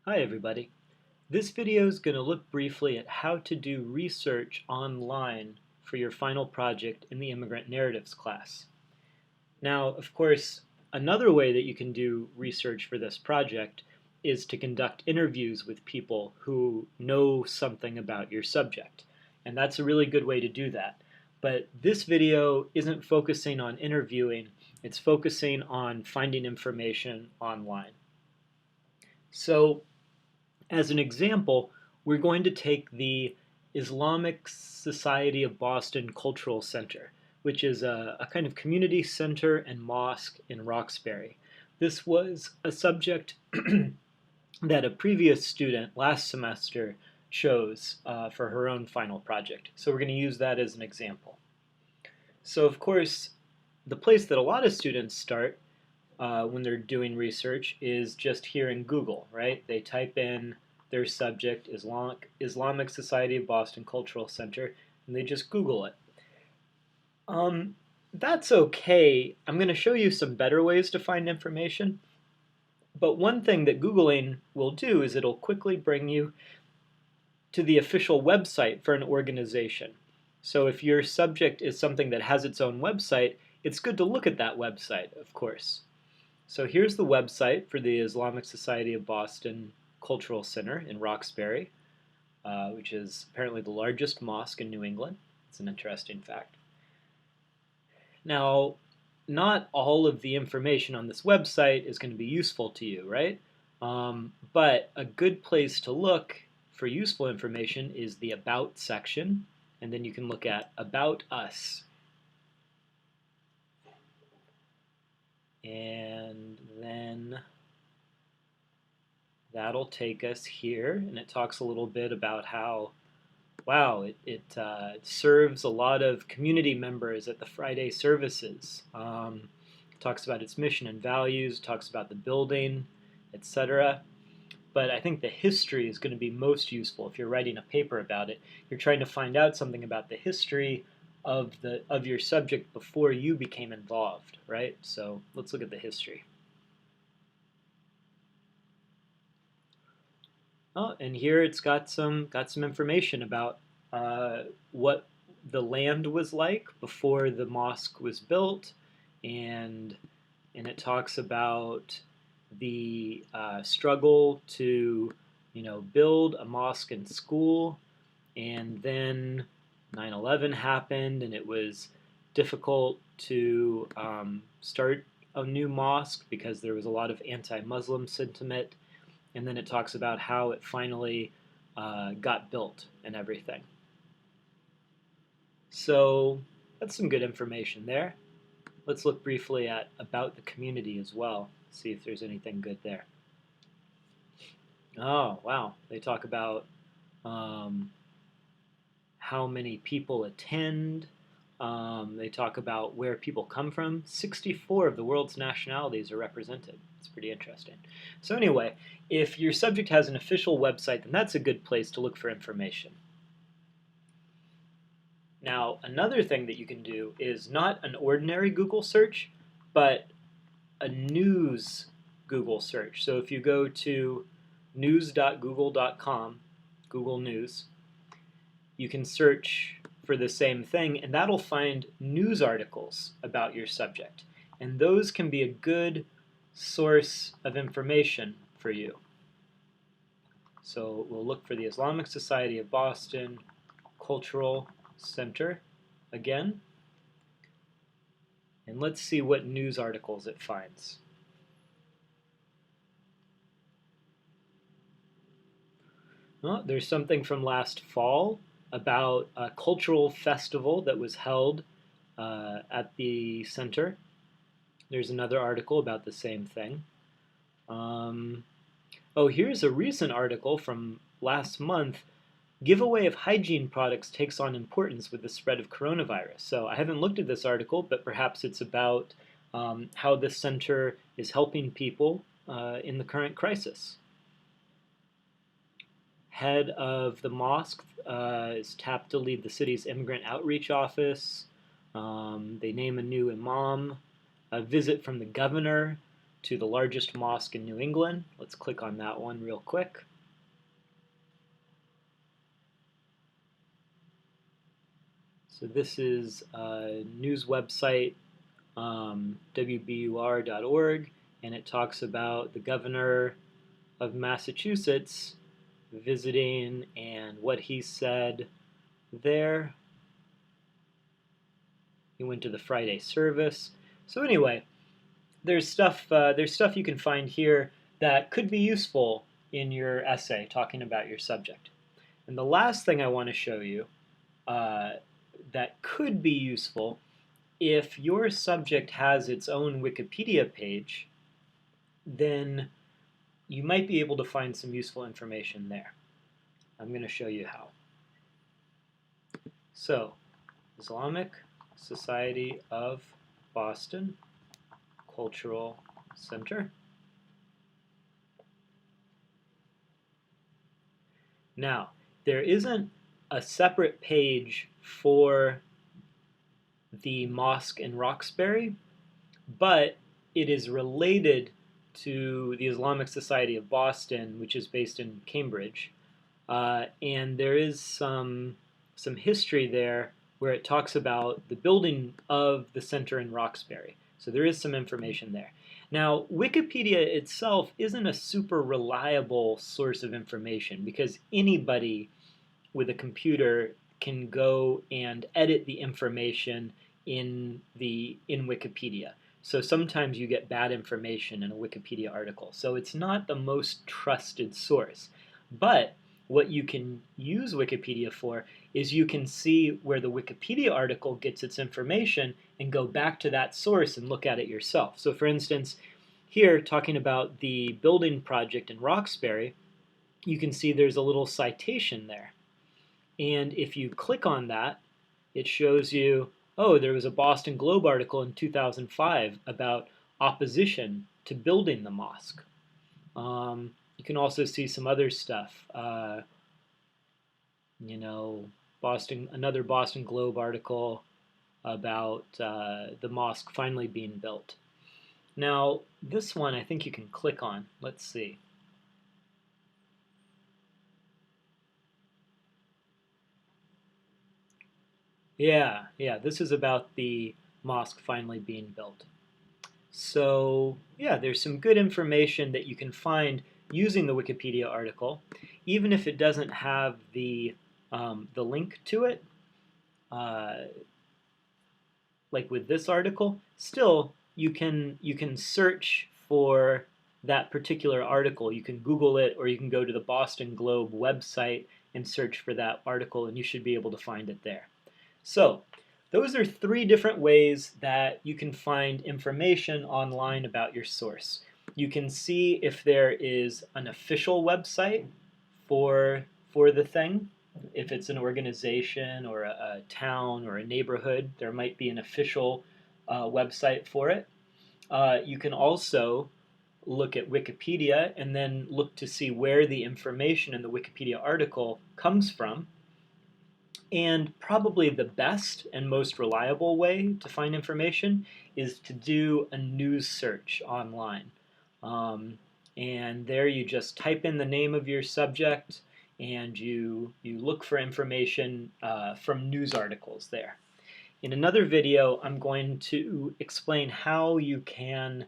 Hi everybody. This video is going to look briefly at how to do research online for your final project in the Immigrant Narratives class. Now, of course, another way that you can do research for this project is to conduct interviews with people who know something about your subject. And that's a really good way to do that. But this video isn't focusing on interviewing, it's focusing on finding information online. So, as an example, we're going to take the Islamic Society of Boston Cultural Center, which is a kind of community center and mosque in Roxbury. This was a subject that a previous student last semester chose for her own final project. So we're going to use that as an example. So of course, the place that a lot of students start when they're doing research is just here in Google, right? They type in their subject, Islamic Society of Boston Cultural Center, and they just Google it. That's okay. I'm going to show you some better ways to find information. But one thing that Googling will do is it'll quickly bring you to the official website for an organization. So if your subject is something that has its own website, it's good to look at that website, of course. So here's the website for the Islamic Society of Boston Cultural Center in Roxbury, which is apparently the largest mosque in New England. It's an interesting fact. Now, not all of the information on this website is going to be useful to you, right? But a good place to look for useful information is the About section, and then you can look at About Us. And then that'll take us here, and it talks a little bit about how, wow, it serves a lot of community members at the Friday services. Talks about its mission and values, talks about the building, etc. But I think the history is going to be most useful if you're writing a paper about it. You're trying to find out something about the history of your subject before you became involved, right? So let's look at the history. Oh, and here it's got some information about what the land was like before the mosque was built, and it talks about the struggle to build a mosque and school, and then 9/11 happened, and it was difficult to start a new mosque because there was a lot of anti-Muslim sentiment. And then it talks about how it finally got built and everything. So that's some good information there. Let's look briefly at about the community as well, see if there's anything good there. Oh, wow. They talk about how many people attend. They talk about where people come from. 64 of the world's nationalities are represented. It's pretty interesting. So anyway, if your subject has an official website, then that's a good place to look for information. Now, another thing that you can do is not an ordinary Google search, but a news Google search. So if you go to news.google.com, Google News, you can search for the same thing, and that'll find news articles about your subject. And those can be a good source of information for you. So we'll look for the Islamic Society of Boston Cultural Center again. And let's see what news articles it finds. Oh, there's something from last fall about a cultural festival that was held at the center. There's another article about the same thing. Oh, here's a recent article from last month. Giveaway of hygiene products takes on importance with the spread of coronavirus. So I haven't looked at this article, but perhaps it's about how the center is helping people in the current crisis. Head of the mosque is tapped to lead the city's immigrant outreach office. They name a new imam. A visit from the governor to the largest mosque in New England. Let's click on that one real quick. So this is a news website, wbur.org, and it talks about the governor of Massachusetts visiting and what he said there. He went to the Friday service. So anyway, there's stuff you can find here that could be useful in your essay talking about your subject. And the last thing I want to show you that could be useful, if your subject has its own Wikipedia page, then you might be able to find some useful information there. I'm going to show you how. So, Islamic Society of Boston Cultural Center. Now, there isn't a separate page for the mosque in Roxbury, but it is related to the Islamic Society of Boston, which is based in Cambridge. And there is some history there where it talks about the building of the center in Roxbury. So there is some information there. Now, Wikipedia itself isn't a super reliable source of information because anybody with a computer can go and edit the information in Wikipedia. So sometimes you get bad information in a Wikipedia article. So it's not the most trusted source. But what you can use Wikipedia for is you can see where the Wikipedia article gets its information and go back to that source and look at it yourself. So for instance, here talking about the building project in Roxbury, you can see there's a little citation there. And if you click on that, it shows you, oh, there was a Boston Globe article in 2005 about opposition to building the mosque. You can also see some other stuff. Another Boston Globe article about the mosque finally being built. Now, this one I think you can click on. Let's see. Yeah, this is about the mosque finally being built. So, yeah, there's some good information that you can find using the Wikipedia article, even if it doesn't have the link to it, like with this article. Still, you can search for that particular article. You can Google it, or you can go to the Boston Globe website and search for that article, and you should be able to find it there. So, those are 3 different ways that you can find information online about your source. You can see if there is an official website for the thing. If it's an organization or a town or a neighborhood, there might be an official website for it. You can also look at Wikipedia and then look to see where the information in the Wikipedia article comes from. And probably the best and most reliable way to find information is to do a news search online. And there you just type in the name of your subject and you look for information from news articles there. In another video, I'm going to explain how you can